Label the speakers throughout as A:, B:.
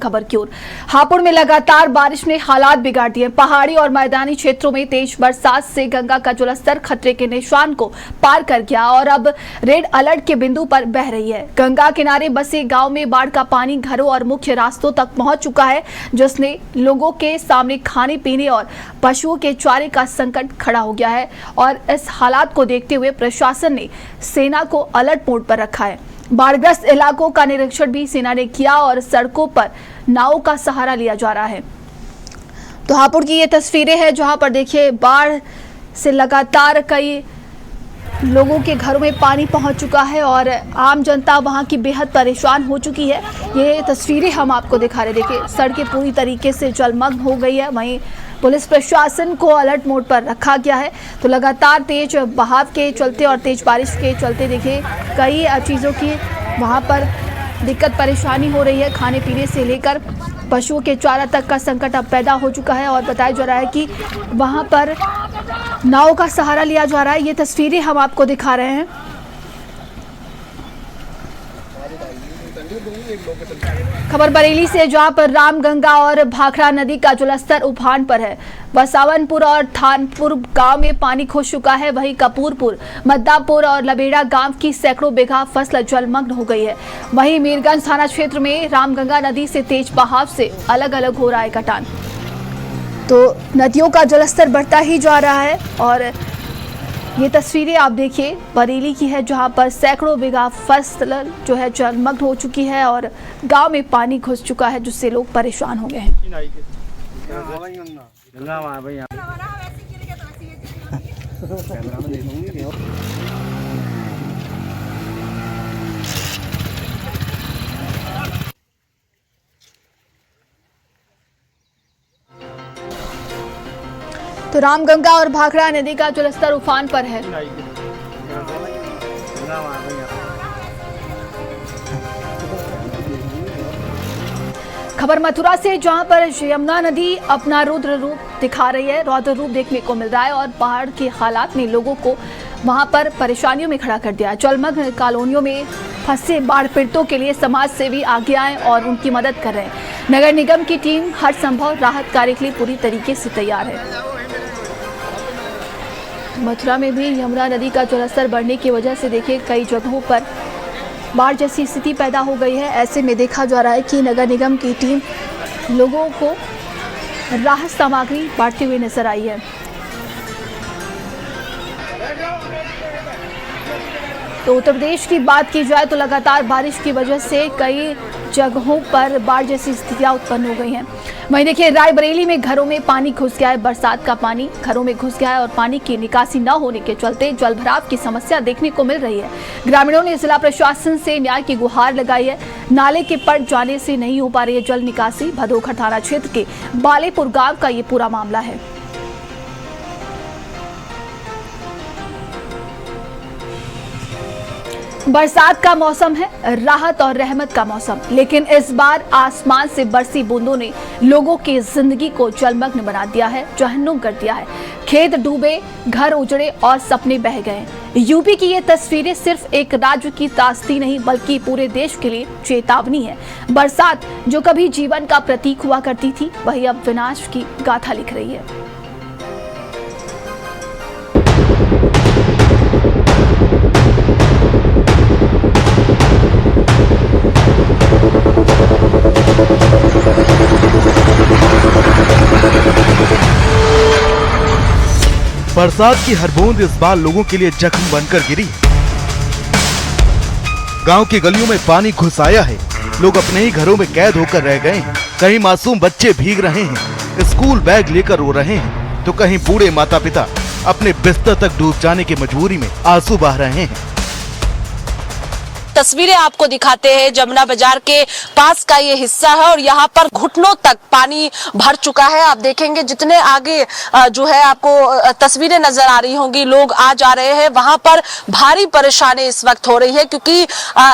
A: खबर की ओर। हापुड़ में लगातार बारिश ने हालात बिगाड़ दिए। पहाड़ी और मैदानी क्षेत्रों में तेज बरसात से गंगा का जलस्तर खतरे के निशान को पार कर गया और अब रेड अलर्ट के बिंदु पर बह रही है। गंगा किनारे बसे गांव में बाढ़ का पानी घरों और मुख्य रास्तों तक पहुंच चुका है, जिसने लोगों के सामने खाने पीने और पशुओं के चारे का संकट खड़ा हो गया है। और इस हालात को देखते हुए प्रशासन ने सेना को अलर्ट मोड पर रखा है। बाढ़ग्रस्त इलाकों का निरीक्षण भी सेना ने किया और सड़कों पर नावों का सहारा लिया जा रहा है। तो हापुड़ की ये तस्वीरें हैं जहां पर देखिए बाढ़ से लगातार कई लोगों के घरों में पानी पहुंच चुका है और आम जनता वहां की बेहद परेशान हो चुकी है। ये तस्वीरें हम आपको दिखा रहे, देखिए सड़कें पूरी तरीके से जलमग्न हो गई है। वहीं पुलिस प्रशासन को अलर्ट मोड पर रखा गया है। तो लगातार तेज बहाव के चलते और तेज बारिश के चलते देखिए कई चीज़ों की वहां पर दिक्कत परेशानी हो रही है। खाने पीने से लेकर पशुओं के चारा तक का संकट अब पैदा हो चुका है और बताया जा रहा है कि वहां पर नाव का सहारा लिया जा रहा है। ये तस्वीरें हम आपको दिखा रहे हैं। खबर बरेली से, जहां पर रामगंगा और भाखड़ा नदी का जलस्तर उफान पर है। बसावनपुर और थानपुर गांव में पानी घुस चुका है। वहीं कपूरपुर, मद्दापुर और लबेड़ा गांव की सैकड़ों बीघा फसल जलमग्न हो गई है। वहीं मीरगंज थाना क्षेत्र में रामगंगा नदी से तेज बहाव से अलग अलग हो रहा है कटान। तो नदियों का जलस्तर बढ़ता ही जा रहा है और ये तस्वीरें आप देखिए बरेली की है, जहां पर सैकड़ों बीघा फसल जो है जलमग्न हो चुकी है और गांव में पानी घुस चुका है, जिससे लोग परेशान हो गए हैं। तो रामगंगा और भाखड़ा नदी का जलस्तर उफान पर है। खबर मथुरा से, जहां पर यमुना नदी अपना रुद्र रूप दिखा रही है। रौद्र रूप देखने को मिल रहा है और बाढ़ के हालात ने लोगों को वहां पर परेशानियों में खड़ा कर दिया। जलमग्न कॉलोनियों में फंसे बाढ़ पीड़ितों के लिए समाज सेवी आगे आए और उनकी मदद कर रहे हैं। नगर निगम की टीम हर संभव राहत कार्य के लिए पूरी तरीके से तैयार है। मथुरा में भी यमुना नदी का जलस्तर बढ़ने की वजह से देखिए कई जगहों पर बाढ़ जैसी स्थिति पैदा हो गई है। ऐसे में देखा जा रहा है कि नगर निगम की टीम लोगों को राहत सामग्री बांटते हुए नजर आई है। तो उत्तर प्रदेश की बात की जाए तो लगातार बारिश की वजह से कई जगहों पर बाढ़ जैसी स्थितियां उत्पन्न हो गई हैं। वहीं देखिए रायबरेली में घरों में पानी घुस गया है। बरसात का पानी घरों में घुस गया है और पानी की निकासी न होने के चलते जलभराव की समस्या देखने को मिल रही है। ग्रामीणों ने जिला प्रशासन से न्याय की गुहार लगाई है। नाले के पट जाने से नहीं हो पा रही है जल निकासी। भदोखर थाना क्षेत्र के बालेपुर गांव का ये पूरा मामला है। बरसात का मौसम है, राहत और रहमत का मौसम, लेकिन इस बार आसमान से बरसी बूंदों ने लोगों की जिंदगी को जलमग्न बना दिया है, जहन्नुम कर दिया है। खेत डूबे, घर उजड़े और सपने बह गए। यूपी की ये तस्वीरें सिर्फ एक राज्य की त्रासदी नहीं बल्कि पूरे देश के लिए चेतावनी है। बरसात जो कभी जीवन का प्रतीक हुआ करती थी, वही अब विनाश की गाथा लिख रही है।
B: बरसात की हर बूंद इस बार लोगों के लिए जख्म बनकर गिरी। गांव की गलियों में पानी घुस आया है। लोग अपने ही घरों में कैद होकर रह गए हैं। कहीं मासूम बच्चे भीग रहे हैं, स्कूल बैग लेकर रो रहे हैं, तो कहीं बूढ़े माता पिता अपने बिस्तर तक डूब जाने की मजबूरी में आंसू बहा रहे हैं।
C: तस्वीरें आपको दिखाते हैं। जमुना बाजार के पास का ये हिस्सा है और यहाँ पर घुटनों तक पानी भर चुका है। आप देखेंगे जितने आगे जो है आपको तस्वीरें नजर आ रही होंगी, लोग आ जा रहे हैं। वहां पर भारी परेशानी इस वक्त हो रही है क्योंकि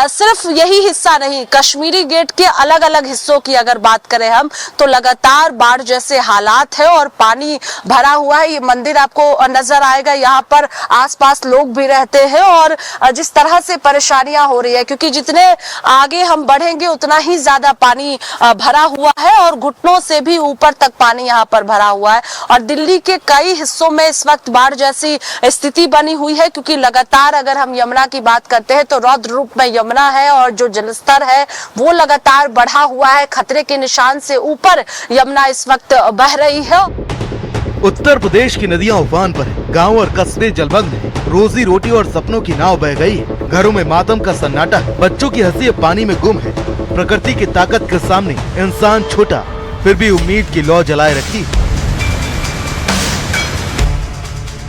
C: सिर्फ यही हिस्सा नहीं, कश्मीरी गेट के अलग अलग हिस्सों की अगर बात करें हम तो लगातार बाढ़ जैसे हालात है और पानी भरा हुआ है। ये मंदिर आपको नजर आएगा, यहाँ पर आसपास लोग भी रहते हैं और जिस तरह से परेशानियां हो रही है, क्योंकि जितने आगे हम बढ़ेंगे उतना ही ज्यादा पानी भरा हुआ है और घुटनों से भी ऊपर तक पानी यहाँ पर भरा हुआ है। और दिल्ली के कई हिस्सों में इस वक्त बाढ़ जैसी स्थिति बनी हुई है, क्योंकि लगातार अगर हम यमुना की बात करते हैं तो रौद्र रूप में यमुना है और जो जलस्तर है वो लगातार बढ़ा हुआ है। खतरे के निशान से ऊपर यमुना इस वक्त बह रही है।
B: उत्तर प्रदेश की नदियां उफान पर है, गांव और कस्बे जलमग्न है, रोजी रोटी और सपनों की नाव बह गई है, घरों में मातम का सन्नाटा है, बच्चों की हंसी अब पानी में गुम है। प्रकृति की ताकत के सामने इंसान छोटा, फिर भी उम्मीद की लौ जलाए रखी है।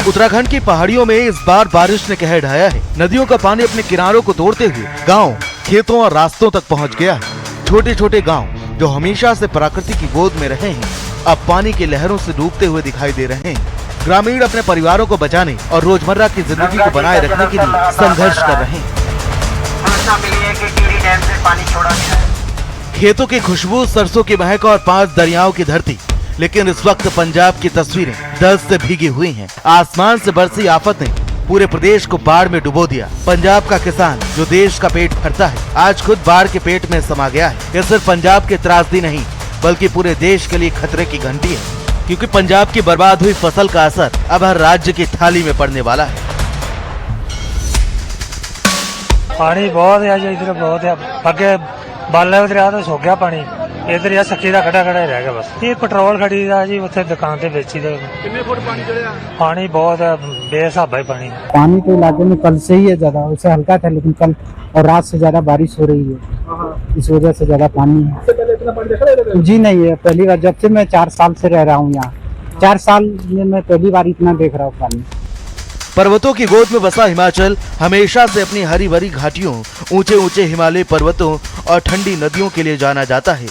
B: उत्तराखंड की पहाड़ियों में इस बार बारिश ने कहर ढाया है। नदियों का पानी अपने किनारों को तोड़ते हुए गांव, खेतों और रास्तों तक पहुंच गया है। छोटे छोटे गांव जो हमेशा से प्रकृति की गोद में रहे हैं, अब पानी की लहरों से डूबते हुए दिखाई दे रहे हैं। ग्रामीण अपने परिवारों को बचाने और रोजमर्रा की जिंदगी को बनाए रखने के लिए संघर्ष कर रहे हैं। खेतों की खुशबू, सरसों की महक और 5 दरियाओं की धरती, लेकिन इस वक्त पंजाब की तस्वीरें दर्द से भीगी हुई हैं। आसमान से बरसी आफत ने पूरे प्रदेश को बाढ़ में डुबो दिया। पंजाब का किसान जो देश का पेट भरता है, आज खुद बाढ़ के पेट में समा गया है। यह सिर्फ पंजाब की त्रासदी नहीं, बल्कि पूरे देश के लिए खतरे की घंटी है, क्योंकि पंजाब की बर्बाद हुई फसल का असर अब हर राज्य की थाली में पड़ने वाला है।
D: पानी बहुत है जी, इधर बहुत है। अगे बाला दरिया तो सो गया पानी, इधर या सखी का खड़ा खड़ा ही रह गया बस। ये पेट्रोल खरीदा जी, उत्थे दुकान से बेची दे। कितने फुट पानी चढ़ा? पानी बहुत है, बेहिसाबा ही पानी।
E: पानी तो इलाके में कल से ही है ज्यादा, उससे हल्का था, लेकिन कल और रात से ज्यादा बारिश हो रही है, इस वजह से ज्यादा पानी है। इतना पानी देखा है? जी नहीं है, पहली बार। जब से मैं 4 साल से रह रहा हूँ यहाँ, 4 साल में मैं पहली बार इतना देख रहा हूँ पानी।
B: पर्वतों की गोद में बसा हिमाचल हमेशा से अपनी हरी भरी घाटियों, ऊंचे ऊंचे हिमालय पर्वतों और ठंडी नदियों के लिए जाना जाता है,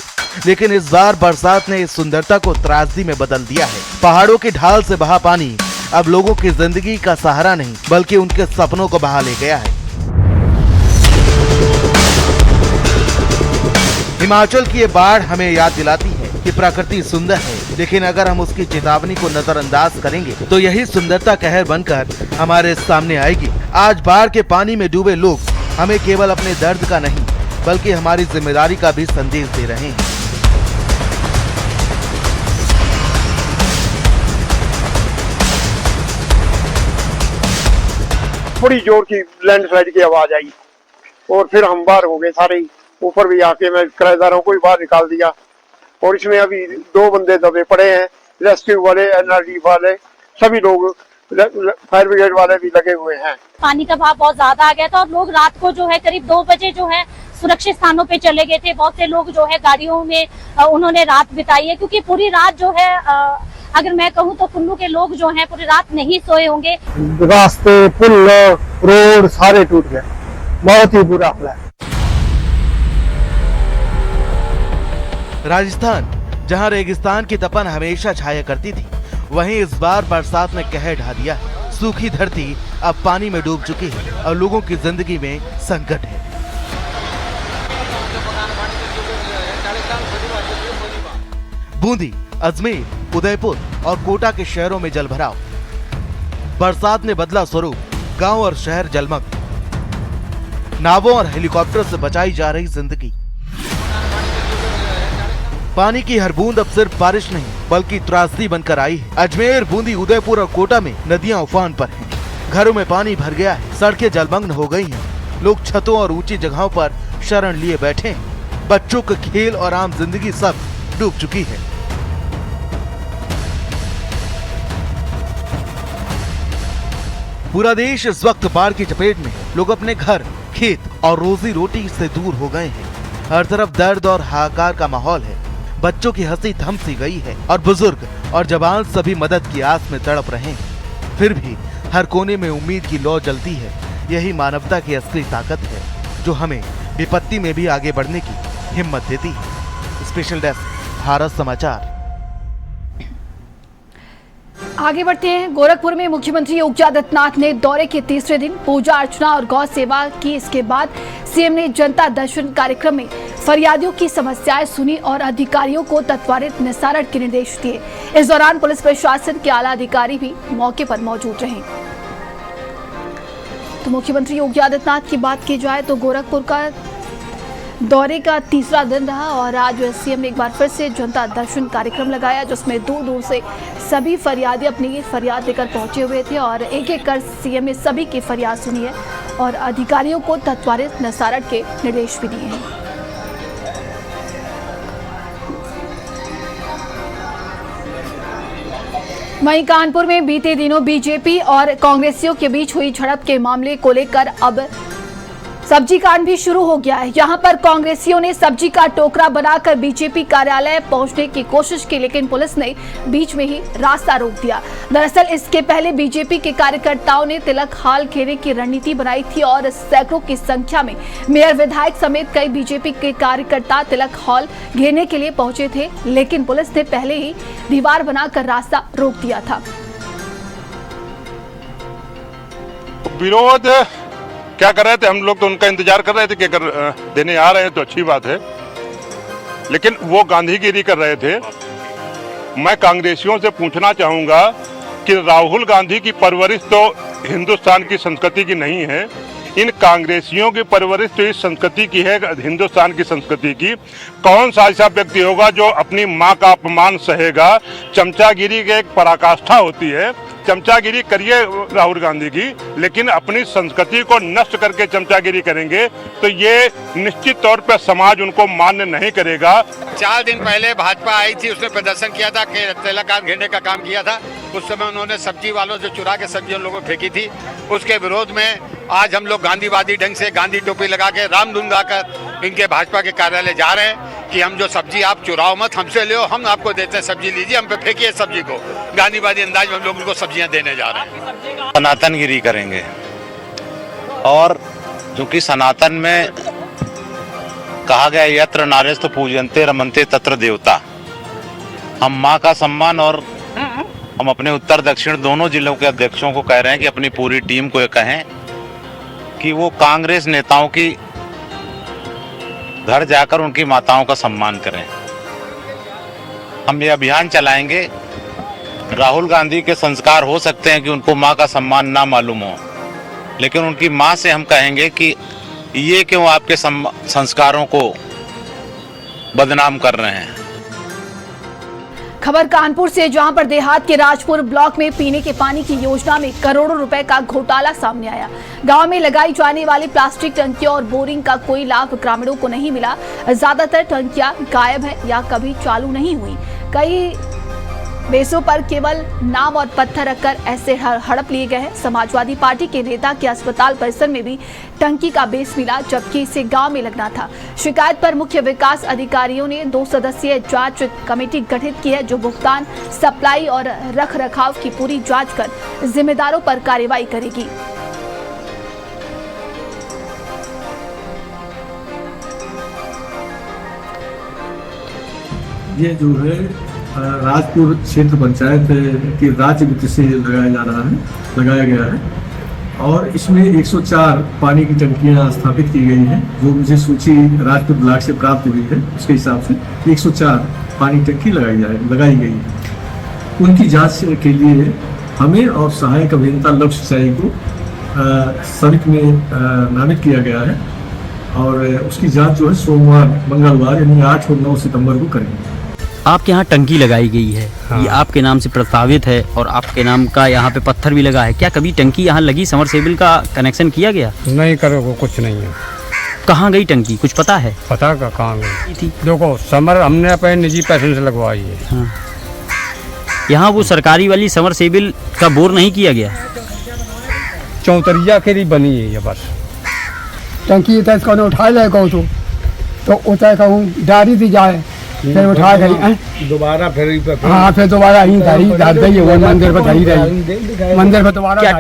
B: लेकिन इस बार बरसात ने इस सुंदरता को त्रासदी में बदल दिया है। पहाड़ों की ढाल से बहा पानी अब लोगों की जिंदगी का सहारा नहीं, बल्कि उनके सपनों को बहा ले गया है। हिमाचल की ये बाढ़ हमें याद दिलाती है कि प्रकृति सुंदर है, लेकिन अगर हम उसकी चेतावनी को नजरअंदाज करेंगे तो यही सुंदरता कहर बनकर हमारे सामने आएगी। आज बाढ़ के पानी में डूबे लोग हमें केवल अपने दर्द का नहीं, बल्कि हमारी जिम्मेदारी का भी संदेश दे रहे हैं।
F: बड़ी जोर की लैंडस्लाइड की आवाज आई और फिर हम बाहर हो गए सारे। ऊपर भी आके मैं किराएदारों को भी बाहर निकाल दिया और इसमें अभी 2 बंदे दबे पड़े हैं। रेस्क्यू वाले, एनआरडी वाले, सभी लोग, फायर ब्रिगेड वाले भी लगे हुए हैं।
G: पानी का बहाव बहुत ज्यादा आ गया था और लोग रात को जो है करीब 2 बजे जो है सुरक्षित स्थानों पे चले गए थे। बहुत से लोग जो है गाड़ियों में उन्होंने रात बिताई है, क्योंकि पूरी रात जो है अगर मैं कहूँ तो कुल्लू के लोग जो हैं पूरी रात नहीं सोए होंगे।
E: रास्ते, पुल, रोड सारे टूट गए, बहुत ही बुरा हाल है।
B: राजस्थान, जहां रेगिस्तान की तपन हमेशा छाया करती थी, वहीं इस बार बरसात ने कहर ढा दिया है। सूखी धरती अब पानी में डूब चुकी है और लोगों की जिंदगी में संकट है। बूंदी, अजमेर, उदयपुर और कोटा के शहरों में जलभराव। बरसात ने बदला स्वरूप, गांव और शहर जलमग्न। नावों और हेलीकॉप्टर से बचाई जा रही जिंदगी। पानी की हर बूंद अब सिर्फ बारिश नहीं, बल्कि त्रासदी बनकर आई है। अजमेर, बूंदी, उदयपुर और कोटा में नदियां उफान पर हैं। घरों में पानी भर गया है, सड़कें जलमग्न हो गई हैं। लोग छतों और ऊंची जगहों पर शरण लिए बैठे हैं। बच्चों के खेल और आम जिंदगी सब डूब चुकी है। पूरा देश इस वक्त बाढ़ की चपेट में है। लोग अपने घर, खेत और रोजी रोटी से दूर हो गए हैं। हर तरफ दर्द और हाहाकार का माहौल है। बच्चों की हंसी थम सी गई है और बुजुर्ग और जवान सभी मदद की आस में तड़प रहे हैं। फिर भी हर कोने में उम्मीद की लौ जलती है। यही मानवता की असली ताकत है, जो हमें विपत्ति में भी आगे बढ़ने की हिम्मत देती है। स्पेशल डेस्क, भारत समाचार।
A: आगे बढ़ते हैं। गोरखपुर में मुख्यमंत्री योगी आदित्यनाथ ने दौरे के तीसरे दिन पूजा अर्चना और गौ सेवा की। इसके बाद सीएम ने जनता दर्शन कार्यक्रम में फरियादियों की समस्याएं सुनी और अधिकारियों को त्वरित निस्तारण के निर्देश दिए। इस दौरान पुलिस प्रशासन के आला अधिकारी भी मौके पर मौजूद रहे। तो मुख्यमंत्री योगी आदित्यनाथ की बात की जाए तो गोरखपुर का दौरे का तीसरा दिन रहा और आज सीएम ने एक बार फिर से जनता दर्शन कार्यक्रम लगाया, जिसमें दूर दूर से सभी फरियादी अपनी फरियाद लेकर पहुंचे हुए थे और एक एक कर सीएम ने सभी की फरियाद सुनी है और अधिकारियों को त्वरित निस्तारण के निर्देश भी दिए हैं। वहीं कानपुर में बीते दिनों बीजेपी और कांग्रेसियों के बीच हुई झड़प के मामले को लेकर अब सब्जी कांड भी शुरू हो गया है। यहां पर कांग्रेसियों ने सब्जी का टोकरा बनाकर बीजेपी कार्यालय पहुंचने की कोशिश की, लेकिन पुलिस ने बीच में ही रास्ता रोक दिया। दरअसल इसके पहले बीजेपी के कार्यकर्ताओं ने तिलक हॉल घेरने की रणनीति बनाई थी और सैकड़ों की संख्या में मेयर, विधायक समेत कई बीजेपी के कार्यकर्ता तिलक हॉल घेरने के लिए पहुंचे थे, लेकिन पुलिस ने पहले ही दीवार बनाकर रास्ता रोक दिया था।
H: विरोध क्या कर रहे थे, हम लोग तो उनका इंतजार कर रहे थे कि अगर देने आ रहे हैं तो अच्छी बात है, लेकिन वो गांधीगिरी कर रहे थे। मैं कांग्रेसियों से पूछना चाहूंगा कि राहुल गांधी की परवरिश तो हिंदुस्तान की संस्कृति की नहीं है, इन कांग्रेसियों की परवरिश तो इस संस्कृति की है, हिंदुस्तान की संस्कृति की। कौन सा ऐसा व्यक्ति होगा जो अपनी माँ का अपमान सहेगा? चमचागिरी की एक पराकाष्ठा होती है, चमचागिरी करिए राहुल गांधी की, लेकिन अपनी संस्कृति को नष्ट करके चमचागिरी करेंगे तो ये निश्चित तौर पर समाज उनको मान्य नहीं करेगा।
I: 4 दिन पहले भाजपा आई थी, उसने प्रदर्शन किया था, तिलक हॉल घेरने का काम किया था। उस समय उन्होंने सब्जी वालों से चुरा के सब्जी उन लोगों को फेंकी थी। उसके विरोध में आज हम लोग गांधीवादी ढंग से गांधी टोपी लगा के रामधुन गाकर इनके भाजपा के कार्यालय जा रहे हैं कि हम जो सब्जी आप चुराओ मत, हमसे ले, हम आपको देते हैं सब्जी, लीजिए, हम पे फेंकिए सब्जी को। गांधीवादी अंदाज में हम लोग उनको सब्जियां देने जा रहे हैं।
J: सनातनगिरी करेंगे और क्योंकि सनातन में कहा गया यत्र नारेस्तु पूजन्ते रमन्ते तत्र देवता। हम माँ का सम्मान और हम अपने उत्तर दक्षिण दोनों जिलों के अध्यक्षों को कह रहे हैं कि अपनी पूरी टीम को ये कहें कि वो कांग्रेस नेताओं की घर जाकर उनकी माताओं का सम्मान करें। हम ये अभियान चलाएंगे। राहुल गांधी के संस्कार हो सकते हैं कि उनको माँ का सम्मान ना मालूम हो, लेकिन उनकी माँ से हम कहेंगे कि ये क्यों आपके संस्कारों को बदनाम कर रहे हैं।
A: खबर कानपुर से, जहां पर देहात के राजपुर ब्लॉक में पीने के पानी की योजना में करोड़ों रुपए का घोटाला सामने आया। गांव में लगाई जाने वाली प्लास्टिक टंकियों और बोरिंग का कोई लाभ ग्रामीणों को नहीं मिला। ज्यादातर टंकियां गायब है या कभी चालू नहीं हुई। कई बेसों पर केवल नाम और पत्थर रखकर ऐसे हड़प लिए गए हैं। समाजवादी पार्टी के नेता के अस्पताल परिसर में भी टंकी का बेस मिला, जबकि इसे गांव में लगना था। शिकायत पर मुख्य विकास अधिकारियों ने 2 सदस्यीय जांच कमेटी गठित की है, जो भुगतान, सप्लाई और रख रखाव की पूरी जांच कर जिम्मेदारों पर कार्रवाई करेगी।
K: ये जो है राजपुर क्षेत्र पंचायत की राज्य वित्त से लगाया गया है और इसमें 104 पानी की टंकियां स्थापित की गई हैं, जो मुझे सूची राजपुर ब्लॉक से प्राप्त हुई है। उसके हिसाब से 104 पानी टंकी लगाई गई है। उनकी जांच के लिए हमें और सहायक अभियंता लघु सिंचाई को समिति में नामित किया गया है और उसकी जांच जो है सोमवार, मंगलवार यानी 8 और 9 सितंबर को करेंगे।
L: आपके यहाँ टंकी लगाई गई है, हाँ। ये आपके नाम से प्रस्तावित है और आपके नाम का यहाँ पे पत्थर भी लगा है। क्या कभी टंकी यहाँ लगी, समरसेबल का कनेक्शन किया गया?
D: नहीं करो, कुछ नहीं है।
L: कहाँ गई टंकी, कुछ पता है?
D: पता का कहाँ गई थी? देखो, समर हमने अपने निजी पैसे से लगवाई है।
L: हाँ। यहाँ वो सरकारी वाली समरसेबल का बोर नहीं किया गया?
D: चौतरिया के लिए बनी है ये बस
E: टंकी उठा ले तो उतर कहूँ डारी दी जाए, फिर उठा गई
K: दोबारा फिर
E: हाँ, फिर दोबारा ही मंदिर पर धरी रही, मंदिर पर दोबारा।
L: क्या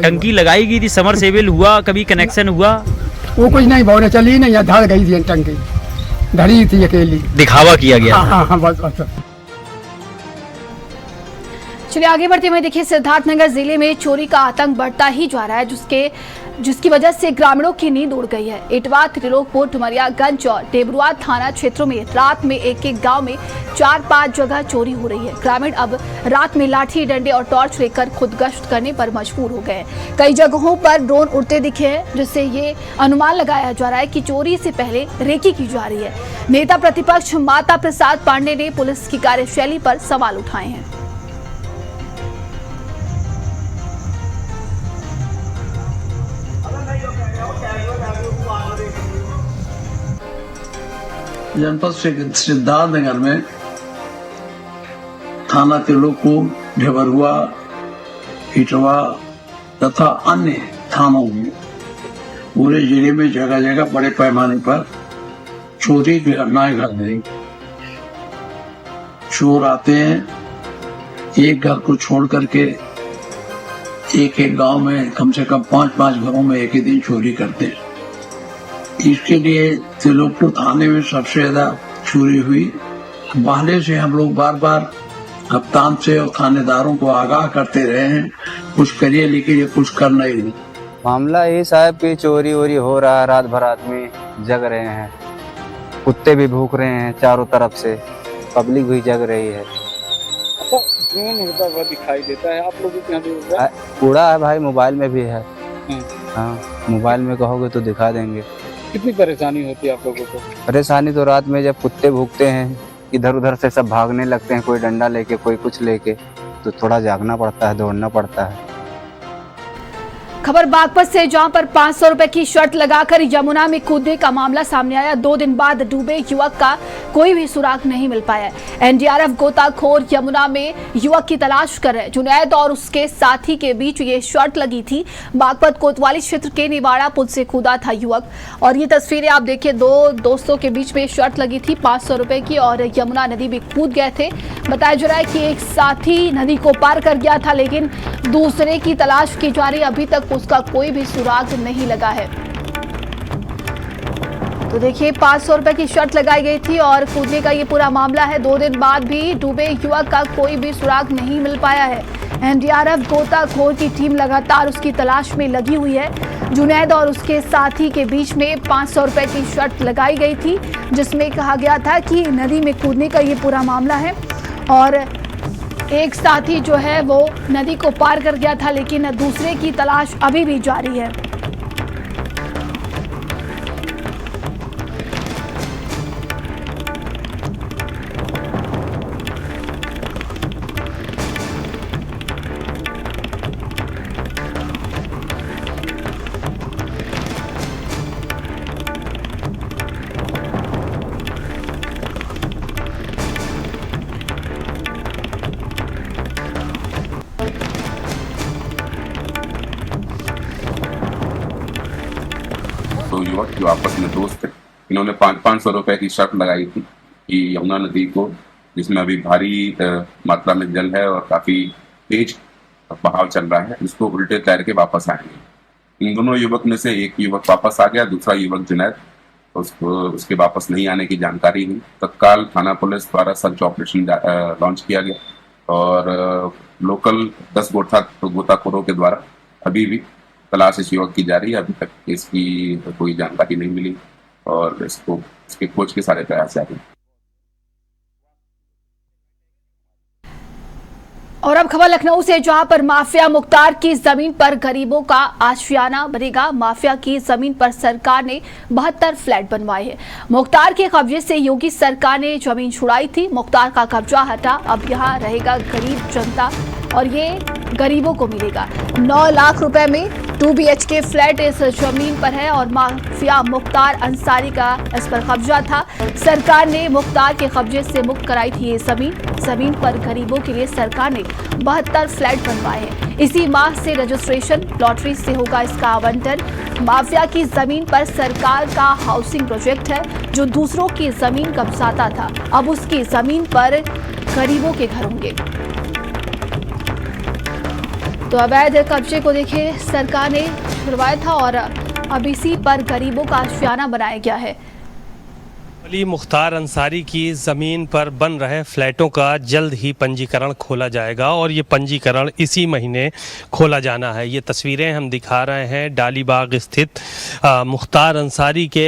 L: टंकी लगाई गई थी, समरसेबल हुआ, कभी कनेक्शन हुआ?
E: वो कुछ नहीं, बहुत चली नहीं, धड़ गई थी टंकी, धरी थी अकेली,
L: दिखावा किया गया।
E: हाँ, बस।
A: चलिए आगे बढ़ते हुए देखिए, सिद्धार्थनगर जिले में चोरी का आतंक बढ़ता ही जा रहा है, जिसके जिसकी वजह से ग्रामीणों की नींद उड़ गई है। इटवा, त्रिलोकपुर, डुमरियागंज और टेबरुआ थाना क्षेत्रों में रात में एक एक गांव में 4-5 जगह चोरी हो रही है। ग्रामीण अब रात में लाठी, डंडे और टॉर्च लेकर खुद गश्त करने पर मजबूर हो गए हैं। कई जगहों पर ड्रोन उड़ते दिखे हैं, जिससे ये अनुमान लगाया जा रहा है कि चोरी से पहले रेकी की जा रही है। नेता प्रतिपक्ष माता प्रसाद पांडे ने पुलिस की कार्यशैली पर सवाल उठाए हैं।
M: जनपद सिद्धार्थनगर में थाना त्रिलोकपुर, ढेबरुआ, इटवा तथा अन्य थानों में पूरे जिले में जगह जगह बड़े पैमाने पर चोरी की घटनाएं घट रही। चोर आते हैं, एक घर को छोड़ करके एक एक गांव में कम से कम 5-5 घरों में एक ही दिन चोरी करते हैं। इसके लिए त्रिलोकपुर थाने में सबसे ज्यादा चोरी हुई। पहले से हम लोग बार बार कप्तान से और थानेदारों को आगाह करते रहे हैं, कुछ करिए, लेकिन ये कुछ कर नहीं रही।
N: मामला ये साहब की चोरी वोरी हो रहा है, रात भर आदमी जग रहे हैं, कुत्ते भी भूख रहे हैं चारों तरफ से, पब्लिक भी जग रही है।
O: ड्रोन उड़ता हुआ दिखाई देता है, आप लोगों के यहाँ भी उड़ रहा है?
N: उड़ा है भाई, मोबाइल में भी है। हाँ, मोबाइल में कहोगे तो दिखा देंगे।
O: कितनी परेशानी होती है आप लोगों को?
N: परेशानी तो रात में जब कुत्ते भूखते हैं, इधर उधर से सब भागने लगते हैं, कोई डंडा लेके, कोई कुछ लेके, तो थोड़ा जागना पड़ता है, दौड़ना पड़ता है।
A: खबर बागपत से, जहां पर 500 रुपए की शर्त लगाकर यमुना में कूदने का मामला सामने आया। 2 दिन बाद डूबे युवक का कोई भी सुराग नहीं मिल पाया। एनडीआरएफ गोताखोर यमुना में युवक की तलाश कर रहे। जुनैद और उसके साथी के बीच ये शर्त लगी थी। बागपत कोतवाली क्षेत्र के निवाड़ा पुल से कूदा था युवक, और ये तस्वीरें आप देखिए, 2 दोस्तों के बीच में शर्त लगी थी 500 रुपए की, और यमुना नदी में कूद गए थे। बताया जा रहा है कि एक साथी नदी को पार कर गया था, लेकिन दूसरे की तलाश की जा रही। अभी तक उसका कोई भी सुराग नहीं लगा है। तो देखिए, 500 रुपए की शर्त लगाई गई थी और कूदने का ये पूरा मामला है। 2 दिन बाद भी डूबे युवक का कोई भी सुराग नहीं मिल पाया है। एनडीआरएफ गोताखोर की टीम लगातार उसकी तलाश में लगी हुई है। जुनैद और उसके साथी के बीच में 500 रुपए की शर्त लगाई गई थी, जिसमें कहा गया था कि नदी में कूदने का ये पूरा मामला है, और एक साथी जो है वो नदी को पार कर गया था, लेकिन दूसरे की तलाश अभी भी जारी है।
P: दो युवक जो आपस में दोस्त थे, इन्होंने 500 रुपए की शर्त लगाई थी कि यमुना नदी को, जिसमें अभी भारी मात्रा में जल है और काफी तेज बहाव चल रहा है, इसको उल्टे तैर के वापस आएंगे। इन दोनों युवक में से एक युवक वापस आ गया, दूसरा युवक जुनैद, उसके वापस नहीं आने की जानकारी हुई। तत्काल थाना पुलिस द्वारा सर्च ऑपरेशन लॉन्च किया गया और लोकल 10 गोताखोरों के द्वारा अभी भी तलाश इस युवक की जा रही है। अभी तक इसकी कोई जानकारी नहीं मिली और इसके खोज के सारे प्रयास जारी हैं।
A: और अब खबर लखनऊ से, जहां पर माफिया मुख्तार की जमीन पर गरीबों का आशियाना बनेगा। माफिया की जमीन पर सरकार ने 72 फ्लैट बनवाए हैं। मुख्तार के कब्जे से योगी सरकार ने जमीन छुड़ाई थी। मुख्तार का कब्जा हटा, अब यहाँ रहेगा गरीब जनता और ये गरीबों को मिलेगा। 9 लाख रुपए में 2 BHK फ्लैट इस जमीन पर है और माफिया मुख्तार अंसारी का इस पर कब्जा था। सरकार ने मुख्तार के कब्जे से मुक्त कराई थी ये जमीन पर गरीबों के लिए सरकार ने 72 फ्लैट बनवाए हैं। इसी माह से रजिस्ट्रेशन, लॉटरी से होगा इसका आवंटन। माफिया की जमीन पर सरकार का हाउसिंग प्रोजेक्ट है, जो दूसरों की जमीन कब्जाता था, अब उसकी जमीन पर गरीबों के घर होंगे। तो अवैध कब्जे को देखिए, सरकार ने छुड़वाया था और अब इसी पर गरीबों का आशियाना बनाया गया है।
Q: अली मुख्तार अंसारी की ज़मीन पर बन रहे फ्लैटों का जल्द ही पंजीकरण खोला जाएगा और ये पंजीकरण इसी महीने खोला जाना है। ये तस्वीरें हम दिखा रहे हैं डालीबाग स्थित मुख्तार अंसारी के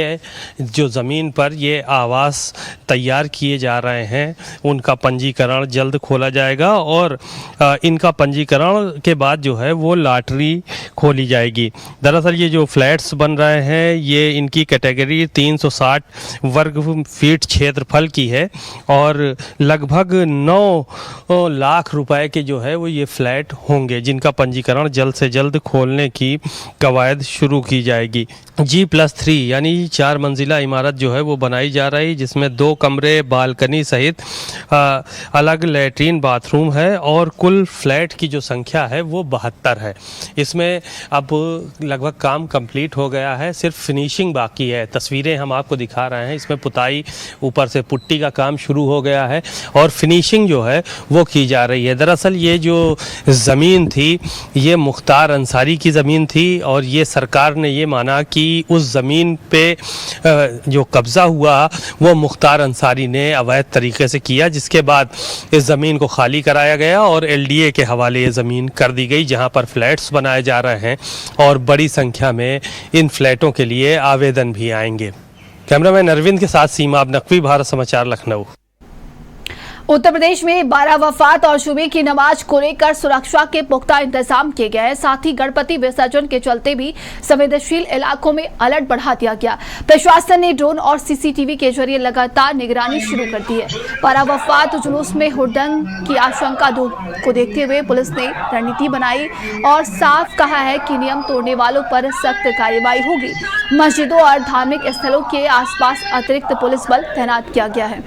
Q: जो ज़मीन पर ये आवास तैयार किए जा रहे हैं, उनका पंजीकरण जल्द खोला जाएगा और इनका पंजीकरण के बाद जो है वो लॉटरी खोली जाएगी। दरअसल ये जो फ्लैट्स बन रहे हैं ये इनकी कैटेगरी 360 वर्ग फीट क्षेत्रफल की है और लगभग 9 लाख रुपए के जो है वो ये फ्लैट होंगे, जिनका पंजीकरण जल्द से जल्द खोलने की कवायद शुरू की जाएगी। G+3 यानी 4 मंजिला इमारत जो है वो बनाई जा रही है, जिसमें 2 कमरे, बालकनी सहित अलग लैट्रीन बाथरूम है और कुल फ्लैट की जो संख्या है वो 72 है। इसमें अब लगभग काम कंप्लीट हो गया है, सिर्फ फिनिशिंग बाकी है। तस्वीरें हम आपको दिखा रहे हैं, इसमें पुताई, ऊपर से पुट्टी का काम शुरू हो गया है और फिनिशिंग जो है वो की जा रही है। दरअसल ये जो ज़मीन थी ये मुख्तार अंसारी की ज़मीन थी और ये सरकार ने ये माना कि उस ज़मीन पे जो कब्ज़ा हुआ वो मुख्तार अंसारी ने अवैध तरीके से किया, जिसके बाद इस ज़मीन को खाली कराया गया और LDA के हवाले ये ज़मीन कर दी गई, जहां पर फ्लैट्स बनाए जा रहे हैं और बड़ी संख्या में इन फ्लैटों के लिए आवेदन भी आएंगे। कैमरामैन अरविंद के साथ सीमा नकवी, भारत समाचार, लखनऊ।
A: उत्तर प्रदेश में 12 वफात और जुमे की नमाज को लेकर सुरक्षा के पुख्ता इंतजाम किए गए हैं। साथ ही गणपति विसर्जन के चलते भी संवेदनशील इलाकों में अलर्ट बढ़ा दिया गया। प्रशासन ने ड्रोन और CCTV के जरिए लगातार निगरानी शुरू कर दी है। 12 वफात जुलूस में हुड़दंग की आशंका को देखते हुए पुलिस ने रणनीति बनाई और साफ कहा है कि नियम तोड़ने वालों पर सख्त कार्रवाई होगी। मस्जिदों और धार्मिक स्थलों के आसपास अतिरिक्त पुलिस बल तैनात किया गया है।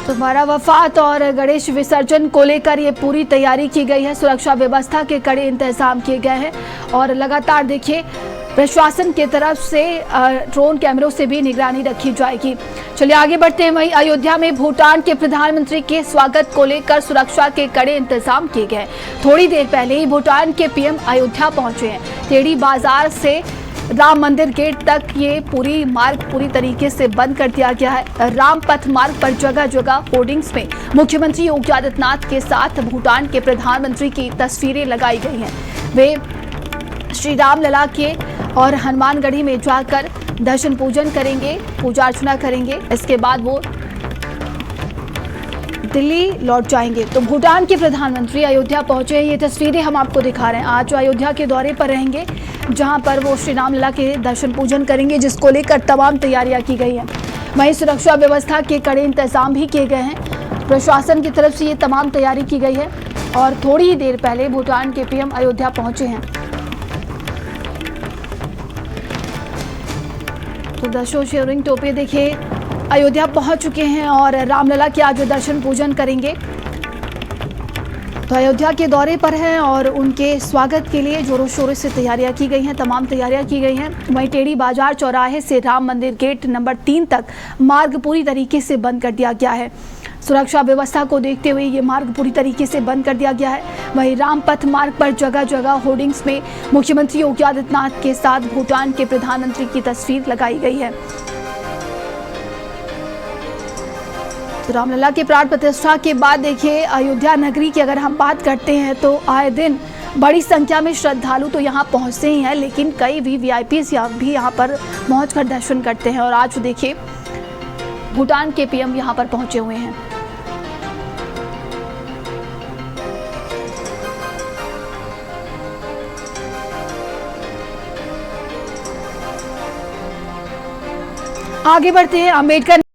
A: तो 12 वफात और गणेश विसर्जन को लेकर ये पूरी तैयारी की गई है। सुरक्षा व्यवस्था के कड़े इंतजाम किए गए हैं और लगातार देखिए प्रशासन की तरफ से ड्रोन कैमरों से भी निगरानी रखी जाएगी। चलिए आगे बढ़ते हैं। वहीं अयोध्या में भूटान के प्रधानमंत्री के स्वागत को लेकर सुरक्षा के कड़े इंतजाम किए गए। थोड़ी देर पहले ही भूटान के PM अयोध्या पहुंचे हैं। टेढ़ी बाजार से राम मंदिर गेट तक ये मार्ग पूरी तरीके से बंद कर दिया गया है। राम पथ मार्ग पर जगह जगह होर्डिंग्स में मुख्यमंत्री योगी आदित्यनाथ के साथ भूटान के प्रधानमंत्री की तस्वीरें लगाई गई हैं। वे श्री राम लला के और हनुमानगढ़ी में जाकर दर्शन पूजन करेंगे, पूजा अर्चना करेंगे। इसके बाद वो दिल्ली लौट जाएंगे। तो भूटान के प्रधानमंत्री अयोध्या पहुंचे। ये तस्वीरें हम आपको दिखा रहे हैं। आज अयोध्या के दौरे पर रहेंगे, जहां पर वो श्री राम लला के दर्शन पूजन करेंगे, जिसको लेकर तमाम तैयारियां की गई हैं। वहीं सुरक्षा व्यवस्था के कड़े इंतजाम भी किए गए हैं। प्रशासन की तरफ से ये तमाम तैयारी की गई है और थोड़ी ही देर पहले भूटान के PM अयोध्या पहुंचे हैं। तो दर्शकों, शेयरिंग टोपे देखिए अयोध्या पहुंच चुके हैं और रामलला के आज दर्शन पूजन करेंगे। तो अयोध्या के दौरे पर हैं और उनके स्वागत के लिए जोरों शोरों से तैयारियां की गई हैं, तमाम तैयारियां की गई हैं। वहीं टेढ़ी बाजार चौराहे से राम मंदिर गेट नंबर 3 तक मार्ग पूरी तरीके से बंद कर दिया गया है। सुरक्षा व्यवस्था को देखते हुए ये मार्ग पूरी तरीके से बंद कर दिया गया है। वहीं रामपथ मार्ग पर जगह जगह होर्डिंग्स में मुख्यमंत्री योगी आदित्यनाथ के साथ भूटान के प्रधानमंत्री की तस्वीर लगाई गई है। तो रामलला के प्राण प्रतिष्ठा के बाद देखिए अयोध्या नगरी की अगर हम बात करते हैं तो आए दिन बड़ी संख्या में श्रद्धालु तो यहाँ पहुँचते ही हैं, लेकिन कई भी VIPs भी यहाँ पर पहुँचकर दर्शन करते हैं। और आज देखिए भूटान के PM यहाँ पर पहुँचे हुए हैं। आगे बढ़ते हैं। अम्बेडकर